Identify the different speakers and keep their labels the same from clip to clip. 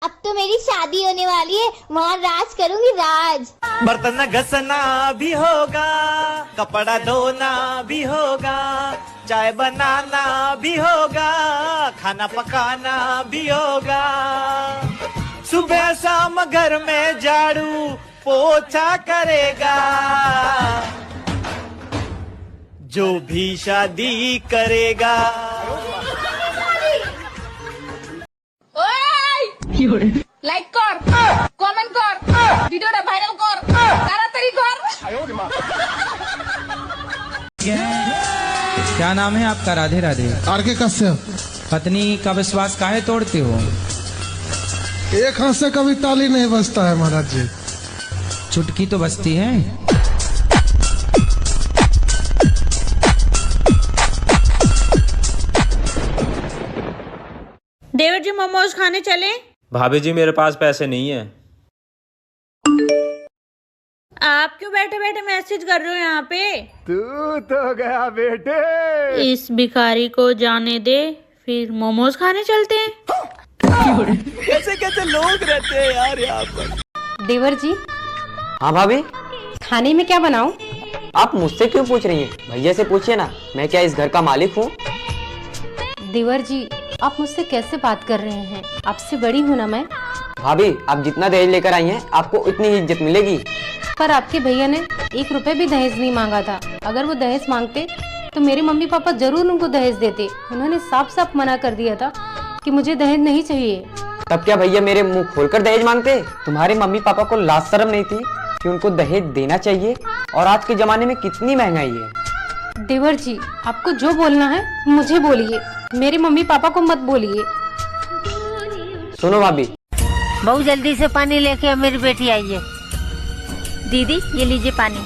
Speaker 1: अब तो मेरी शादी होने वाली है, वहाँ राज करूंगी राज।
Speaker 2: बर्तन घसना भी होगा, कपड़ा धोना भी होगा, चाय बनाना भी होगा, खाना पकाना भी होगा। सुबह शाम घर में झाड़ू पोछा करेगा, जो भी शादी करेगा।
Speaker 3: লাইক কর, কমেন্ট কর, ভিডিওটা ভাইরাল কর, তাড়াতাড়ি কর।
Speaker 4: क्या नाम है आपका? राधे राधे।
Speaker 5: आरके कश्यप।
Speaker 4: पत्नी का विश्वास काहे तोड़ते हो?
Speaker 5: एक हाथ से कभी ताली नहीं बजता है महाराज जी।
Speaker 4: चुटकी तो बजती है।
Speaker 6: देवर जी मोमोज खाने चले?
Speaker 7: भाभी जी मेरे पास पैसे नहीं है।
Speaker 6: आप क्यों बैठे बैठे मैसेज कर रहे हो यहाँ पे?
Speaker 2: तू तो गया बेटे।
Speaker 6: इस भिखारी को जाने दे, फिर मोमोज खाने चलते हैं।
Speaker 2: कैसे कैसे लोग रहते हैं यार यहाँ पर।
Speaker 8: देवर जी।
Speaker 9: हाँ भाभी।
Speaker 8: खाने में क्या बनाऊं?
Speaker 9: आप मुझसे क्यों पूछ रही हैं? भैया से पूछिए ना, मैं क्या इस घर का मालिक हूँ?
Speaker 8: देवर जी, आप मुझसे कैसे बात कर रहे हैं? आपसे बड़ी हूँ ना मैं।
Speaker 9: भाभी, आप जितना दहेज लेकर आई हैं, आपको उतनी ही इज्जत मिलेगी।
Speaker 8: पर आपके भैया ने 1 रुपए भी दहेज नहीं मांगा था। अगर वो दहेज मांगते तो मेरे मम्मी पापा जरूर उनको दहेज देते। उन्होंने साफ साफ मना कर दिया था कि मुझे दहेज नहीं चाहिए।
Speaker 9: तब क्या भैया मेरे मुंह खोलकर दहेज मांगते? तुम्हारे मम्मी पापा को लाज शर्म नहीं थी कि उनको दहेज देना चाहिए? और आज के जमाने में कितनी महंगाई है।
Speaker 8: देवर जी, आपको जो बोलना है मुझे बोलिए, मेरे मम्मी पापा को मत बोलिए।
Speaker 9: सुनो भाभी।
Speaker 10: बहुत जल्दी से पानी लेके अब मेरी बेटी आई है।
Speaker 6: दीदी ये लीजिए पानी।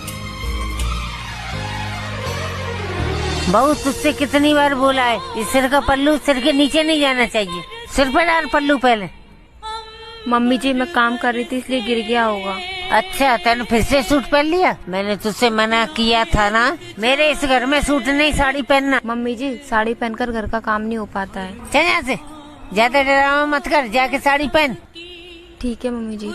Speaker 10: बहू, तुझसे कितनी बार बोला है, इस सिर का पल्लू सिर के नीचे नहीं जाना चाहिए। सिर पे डाल पल्लू पहले।
Speaker 6: मम्मी जी मैं काम कर रही थी इसलिए गिर गया होगा।
Speaker 10: अच्छा, तैने फिर से सूट पहन लिया? मैंने तुझसे मना किया था ना, मेरे इस घर में सूट नहीं साड़ी पहनना।
Speaker 8: मम्मी जी, साड़ी पहनकर घर का काम नहीं हो पाता है।
Speaker 10: चल यहाँ से, ज्यादा ड्रामा मत कर, जाके साड़ी पहन।
Speaker 8: ठीक है मम्मी जी।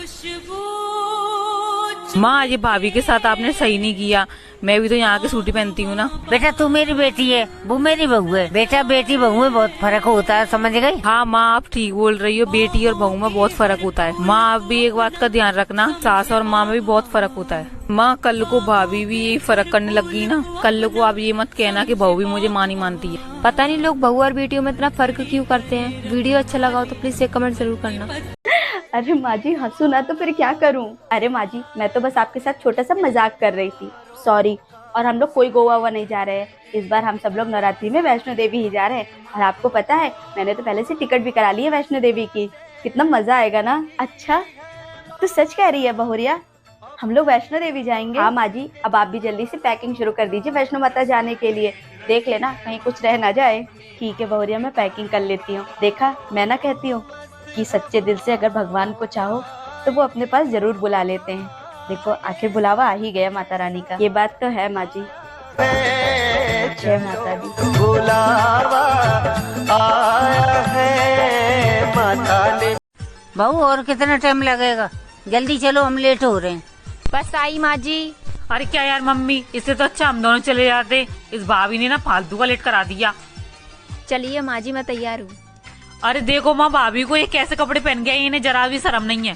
Speaker 6: माँ, ये भाभी के साथ आपने सही नहीं किया। मैं भी तो यहाँ की सूटी पहनती हूँ ना।
Speaker 10: बेटा तू मेरी बेटी है, वो मेरी बहू है। बेटा बेटी बहू में बहुत फर्क होता है, समझ गई?
Speaker 6: हाँ माँ, आप ठीक बोल रही हो, बेटी और बहू में बहुत फर्क होता है। माँ, आप भी एक बात का ध्यान रखना, सास और माँ में भी बहुत फर्क होता है। माँ, कल को भाभी भी यही फर्क करने लग गई ना, कल को आप ये मत कहना कि बहू भी मुझे माँ नहीं मानती है।
Speaker 8: पता नहीं लोग बहू और बेटियों में इतना फर्क क्यों करते हैं। वीडियो अच्छा लगा हो तो प्लीज एक कमेंट जरूर करना।
Speaker 11: अरे माँ जी, हंसू ना तो फिर क्या करूँ। अरे माँ जी, मैं तो बस आपके साथ छोटा सा मजाक कर रही थी, सॉरी। और हम लोग कोई गोवा हुआ नहीं जा रहे हैं इस बार। हम सब लोग नवरात्रि में वैष्णो देवी ही जा रहे हैं। और आपको पता है, मैंने तो पहले से टिकट भी करा ली है वैष्णो देवी की। कितना मजा आएगा ना। अच्छा, तो सच कह रही है बहुरिया, हम लोग वैष्णो देवी जाएंगे? हाँ माँ जी, अब आप भी जल्दी से पैकिंग शुरू कर दीजिए वैष्णो माता जाने के लिए। देख लेना कहीं कुछ रह ना जाए। ठीक है बहुरिया, मैं पैकिंग कर लेती हूँ। देखा, मैं ना कहती हूँ कि सच्चे दिल से अगर भगवान को चाहो तो वो अपने पास जरूर बुला लेते हैं। देखो, आखिर बुलावा आ ही गया माता रानी का। ये बात तो है माँ जी। जय माता दी।
Speaker 2: बुलावा आया है माता ने।
Speaker 10: बहू, और कितना टाइम लगेगा? जल्दी चलो, हम लेट हो रहे हैं।
Speaker 8: बस आई माँ जी।
Speaker 6: अरे क्या यार मम्मी, इससे तो अच्छा हम दोनों चले जाते। इस भाभी ने ना फालतू का लेट करा दिया।
Speaker 8: चलिए माँ जी, मैं तैयार हूँ।
Speaker 6: अरे देखो माँ, भाभी को ये कैसे कपड़े पहन गए, इन्हें जरा भी शर्म नहीं है।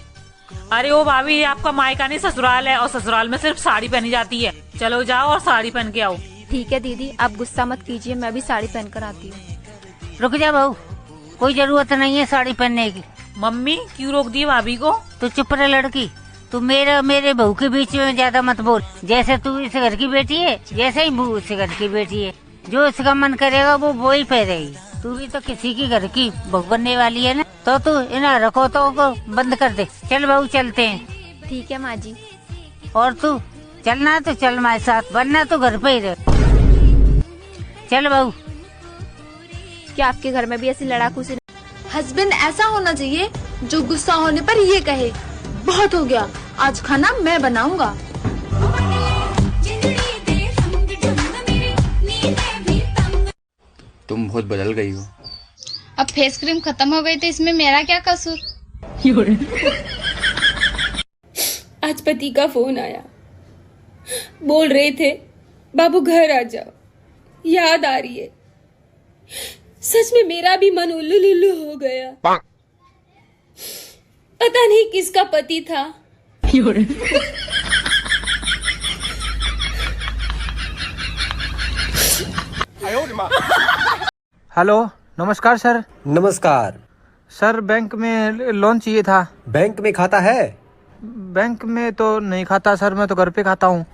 Speaker 6: अरे वो भाभी, ये आपका मायका नहीं ससुराल है, और ससुराल में सिर्फ साड़ी पहनी जाती है। चलो जाओ और साड़ी पहन के आओ।
Speaker 8: ठीक है दीदी, आप गुस्सा मत कीजिए, मैं भी साड़ी पहन कर आती हूँ।
Speaker 10: रुक जा बहू, कोई जरूरत नहीं है साड़ी पहनने की।
Speaker 6: मम्मी क्यों रोक दी भाभी को?
Speaker 10: तू चुप रह लड़की, तू मेरे बहू के बीच में ज्यादा मत बोल। जैसे तू इस घर की बेटी है, जैसे ही बहू इस घर की बेटी है। जो इसका मन करेगा वो ही पहनेगी। तू भी तो किसी की घर की बहू बनने वाली है ना, तो तू इन्हें रखो तो बंद कर दे। चल बहू, चलते हैं।
Speaker 8: ठीक है माँ जी।
Speaker 10: और तू चलना तो चल हमारे साथ, वरना तो घर पे ही रह। चल बहू।
Speaker 8: क्या आपके घर में भी ऐसी लड़ाकू सी?
Speaker 3: हस्बैंड ऐसा होना चाहिए जो गुस्सा होने पर ये कहे, बहुत हो गया, आज खाना मैं बनाऊंगा।
Speaker 12: तुम बहुत बदल गई हो।
Speaker 3: अब फेस क्रीम खत्म हो गई तो इसमें मेरा क्या कसूर?
Speaker 12: आज पति का फोन आया, बोल रहे थे बाबू घर आ जाओ, याद आ रही है। सच में मेरा भी मन उल्लू लुल्लू हो गया। पता नहीं किसका पति था।
Speaker 4: हेलो, नमस्कार सर।
Speaker 2: नमस्कार
Speaker 4: सर, बैंक में लोन चाहिए था।
Speaker 2: बैंक में खाता है?
Speaker 4: बैंक में तो नहीं खाता सर, मैं तो घर पे खाता हूँ।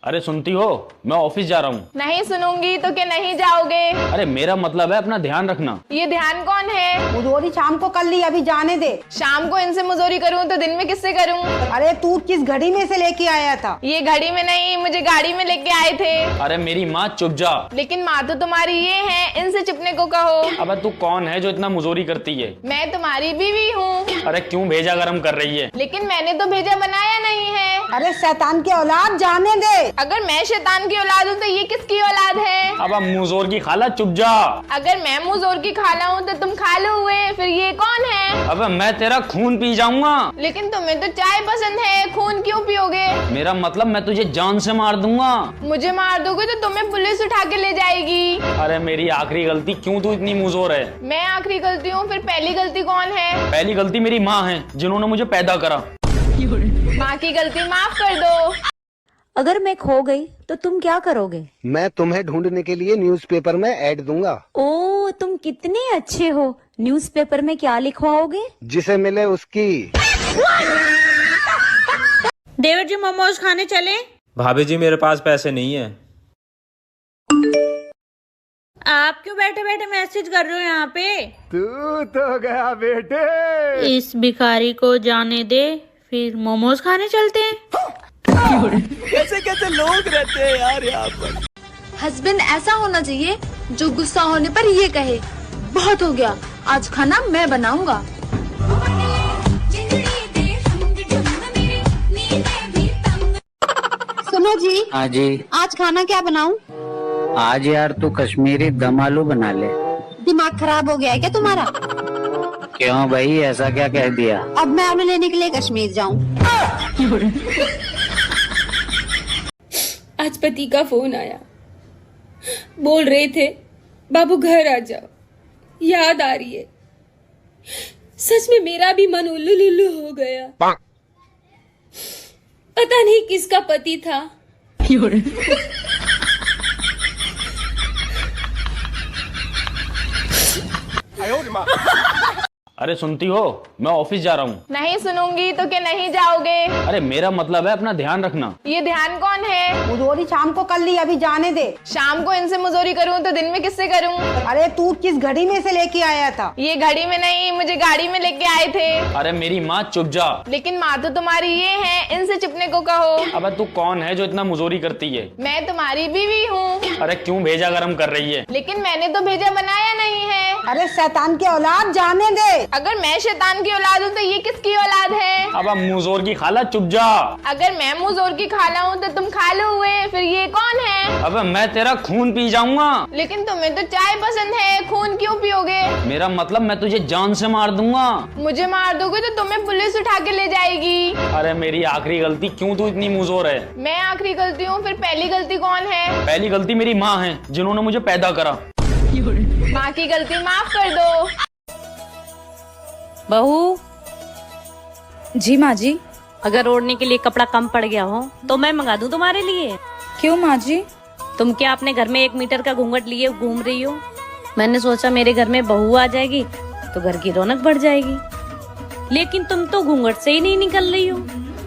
Speaker 7: अरे सुनती हो, मैं ऑफिस जा रहा हूँ।
Speaker 3: नहीं सुनूंगी तो क्या नहीं जाओगे?
Speaker 7: अरे मेरा मतलब है अपना ध्यान रखना।
Speaker 3: ये ध्यान कौन है?
Speaker 13: मुजोरी शाम को कर ली, अभी जाने दे।
Speaker 3: शाम को इनसे मुजोरी करूं तो दिन में किससे करूं?
Speaker 13: अरे तू किस घड़ी में से लेके आया था?
Speaker 3: ये घड़ी में नहीं, मुझे गाड़ी में लेके आए थे।
Speaker 7: अरे मेरी माँ चुप जा।
Speaker 3: लेकिन माँ तो तुम्हारी ये है, इनसे चुपने को कहो।
Speaker 7: अब तू कौन है जो इतना मुजोरी करती है?
Speaker 3: मैं तुम्हारी बीवी हूँ।
Speaker 7: अरे क्यों भेजा गरम कर रही है?
Speaker 3: लेकिन मैंने तो भेजा बनाया नहीं है।
Speaker 13: अरे शैतान की औलाद, जाने दे।
Speaker 3: अगर मैं शैतान की औलाद हूँ तो ये किसकी औलाद है?
Speaker 7: अब मुजोर की खाला चुप जा।
Speaker 3: अगर मैं मुजोर की खाला हूँ तो तुम खालू हुए, फिर ये कौन है?
Speaker 7: अब मैं तेरा खून पी जाऊंगा।
Speaker 3: लेकिन तुम्हें तो चाय पसंद है, खून क्यों पियोगे?
Speaker 7: मेरा मतलब मैं तुझे जान से मार दूंगा।
Speaker 3: मुझे मार दोगे तो तुम्हें पुलिस उठा के ले जाएगी।
Speaker 7: अरे मेरी आखिरी गलती, क्यों तू इतनी मुजोर है?
Speaker 3: मैं आखिरी गलती हूँ, फिर पहली गलती कौन है?
Speaker 7: पहली गलती मेरी माँ है, जिन्होंने मुझे पैदा करा।
Speaker 3: माँ की गलती माफ कर दो।
Speaker 14: अगर मैं खो गई तो तुम क्या करोगे?
Speaker 15: मैं तुम्हें ढूंढने के लिए न्यूज़पेपर में ऐड दूंगा।
Speaker 14: ओ, तुम कितने अच्छे हो। न्यूज़पेपर में क्या लिखवाओगे?
Speaker 15: जिसे मिले उसकी।
Speaker 16: डेविड जी, मोमोज खाने चले?
Speaker 7: भाभी जी मेरे पास पैसे नहीं है।
Speaker 16: आप क्यों बैठे बैठे मैसेज कर रहे हो यहाँ पे?
Speaker 15: तू तो गया बेटे।
Speaker 16: इस भिखारी को जाने दे, फिर मोमोज खाने चलते हैं।
Speaker 2: कैसे कैसे लोग रहते हैं यार यहाँ पर।
Speaker 3: हस्बैंड ऐसा होना चाहिए जो गुस्सा होने पर ये कहे, बहुत हो गया, आज खाना मैं बनाऊंगा।
Speaker 13: सुनो जी।
Speaker 9: हाँ जी।
Speaker 13: आज खाना क्या बनाऊं?
Speaker 9: आज यार तू कश्मीरी दम आलू बना ले।
Speaker 13: दिमाग खराब हो गया है क्या तुम्हारा?
Speaker 9: क्यों भाई, ऐसा क्या कह दिया?
Speaker 13: अब मैं आलू लेने के लिए कश्मीर जाऊं?
Speaker 12: आज पति का फोन आया, बोल रहे थे बाबू घर आ जाओ, याद आ रही है। सच में मेरा भी मन उल्लू लुल्लू हो गया। पता नहीं किसका पति था।
Speaker 7: अरे सुनती हो, मैं ऑफिस जा रहा हूँ।
Speaker 3: नहीं सुनूंगी तो क्या नहीं जाओगे?
Speaker 7: अरे मेरा मतलब है अपना ध्यान रखना।
Speaker 3: ये ध्यान कौन है?
Speaker 13: मुजोरी शाम को कर ली, अभी जाने दे।
Speaker 3: शाम को इनसे मुजोरी करूं तो दिन में किससे करूं?
Speaker 13: अरे तू किस घड़ी में से लेके आया था?
Speaker 3: ये घड़ी में नहीं, मुझे गाड़ी में लेके आए थे।
Speaker 7: अरे मेरी माँ चुप जा।
Speaker 3: लेकिन माँ तो तुम्हारी ये है, इनसे चुपने को कहो।
Speaker 7: अब तू कौन है जो इतना मुजोरी करती है?
Speaker 3: मैं तुम्हारी बीवी हूँ।
Speaker 7: अरे क्यों भेजा गरम कर रही है?
Speaker 3: लेकिन मैंने तो भेजा बनाया नहीं है।
Speaker 13: अरे शैतान की औलाद, जाने दे।
Speaker 3: अगर मैं शैतान की औलाद हूँ तो ये किसकी औलाद है?
Speaker 7: अब मुजोर की खाला चुप जा।
Speaker 3: अगर मैं मुजोर की खाला हूँ तो तुम खालू हुए, फिर ये कौन है?
Speaker 7: अब मैं तेरा खून पी जाऊंगा।
Speaker 3: लेकिन तुम्हें तो चाय पसंद है, खून क्यों पियोगे?
Speaker 7: मेरा मतलब मैं तुझे जान से मार दूंगा।
Speaker 3: मुझे मार दोगे तो तुम्हें पुलिस उठा के ले जाएगी।
Speaker 7: अरे मेरी आखिरी गलती, क्यों तू इतनी मुजोर है?
Speaker 3: मैं आखिरी गलती हूँ, फिर पहली गलती कौन है?
Speaker 7: पहली गलती मेरी माँ है, जिन्होंने मुझे पैदा करा।
Speaker 3: माँ की गलती माफ कर दो।
Speaker 16: बहू
Speaker 3: जी माँ जी।
Speaker 16: अगर ओढ़ने के लिए कपड़ा कम पड़ गया हो तो मैं मंगा दूं तुम्हारे लिए।
Speaker 3: क्यों माँ जी?
Speaker 16: तुम क्या अपने घर में 1 मीटर का घूंघट लिए घूम रही हो? मैंने सोचा मेरे घर में बहू आ जाएगी तो घर की रौनक बढ़ जाएगी, लेकिन तुम तो घूंघट से ही नहीं निकल रही हो।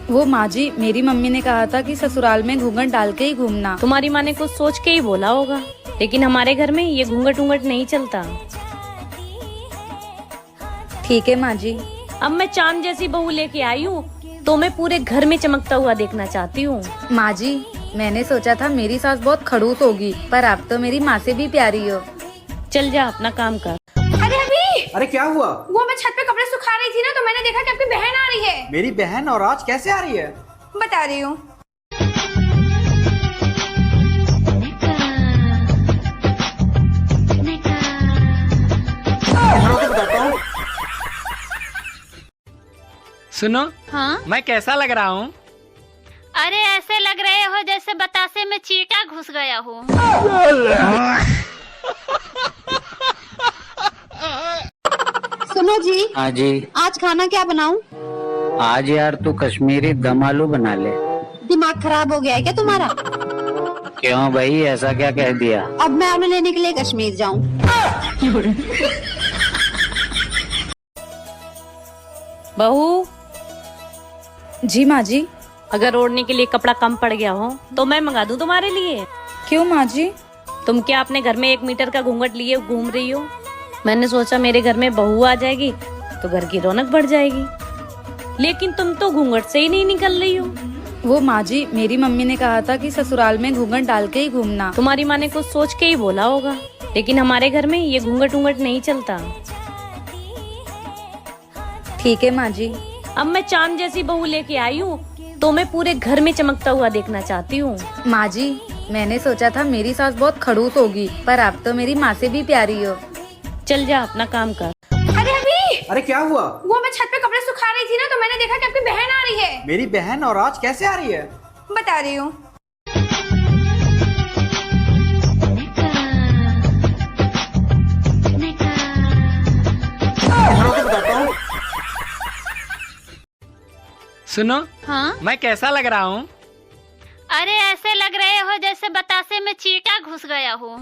Speaker 3: वो माँ जी, मेरी मम्मी ने कहा था कि ससुराल में घूंघट डाल के ही घूमना।
Speaker 16: तुम्हारी माँ ने कुछ सोच के ही बोला होगा, लेकिन हमारे घर में ये घूंघट उंघट नहीं चलता।
Speaker 3: ठीक है माँ जी।
Speaker 16: अब मैं चांद जैसी बहू लेके आई हूँ तो मैं पूरे घर में चमकता हुआ देखना चाहती हूँ।
Speaker 3: माँ जी, मैंने सोचा था मेरी सास बहुत खड़ूस होगी, पर आप तो मेरी माँ से भी प्यारी हो।
Speaker 16: चल जा अपना काम कर।
Speaker 17: अरे अभी!
Speaker 4: अरे क्या हुआ?
Speaker 17: वो मैं छत पे कपड़े सुखा रही थी ना, तो मैंने देखा कि आपकी बहन आ रही है।
Speaker 4: मेरी बहन? और आज कैसे आ रही है?
Speaker 17: बता रही हूँ।
Speaker 18: सुनो,
Speaker 3: हाँ?
Speaker 18: मैं कैसा लग रहा हूँ?
Speaker 3: अरे ऐसे लग रहे हो जैसे बतासे में चींटा घुस गया हो।
Speaker 13: सुनो जी।
Speaker 19: हाँ जी।
Speaker 13: आज खाना क्या बनाऊं?
Speaker 19: आज यार तू कश्मीरी दम आलू बना ले।
Speaker 13: दिमाग खराब हो गया है क्या तुम्हारा?
Speaker 19: क्यों भाई, ऐसा क्या कह दिया?
Speaker 13: अब मैं आलू लेने के लिए कश्मीर जाऊं?
Speaker 16: बहू।
Speaker 3: जी माँ जी।
Speaker 16: अगर ओढ़ने के लिए कपड़ा कम पड़ गया हो तो मैं मंगा दूं तुम्हारे लिए।
Speaker 3: क्यों माँ जी?
Speaker 16: तुम क्या अपने घर में 1 मीटर का घूंघट लिए घूम रही हो? मैंने सोचा मेरे घर में बहू आ जाएगी तो घर की रौनक बढ़ जाएगी, लेकिन तुम तो घूंघट से ही नहीं निकल रही हो।
Speaker 3: वो माँ जी, मेरी मम्मी ने कहा था कि ससुराल में घूंघट डाल के ही घूमना।
Speaker 16: तुम्हारी माँ ने कुछ सोच के ही बोला होगा, लेकिन हमारे घर में ये घूंघट नहीं चलता।
Speaker 3: ठीक है माँ जी।
Speaker 16: अब मैं चांद जैसी बहू लेके आई हूँ तो मैं पूरे घर में चमकता हुआ देखना चाहती हूँ।
Speaker 3: माँ जी, मैंने सोचा था मेरी सास बहुत खड़ूस होगी, पर आप तो मेरी माँ से भी प्यारी हो।
Speaker 16: चल जा अपना काम कर।
Speaker 17: अरे अभी।
Speaker 4: अरे क्या हुआ?
Speaker 17: वो मैं छत पे कपड़े सुखा रही थी ना, तो मैंने देखा कि आपकी बहन आ रही है।
Speaker 4: मेरी बहन? और आज कैसे आ रही है?
Speaker 17: बता रही हूँ।
Speaker 18: सुनो,
Speaker 3: हाँ?
Speaker 18: मैं कैसा लग रहा हूँ?
Speaker 3: अरे ऐसे लग रहे हो जैसे बतासे में चींटा घुस गया हो।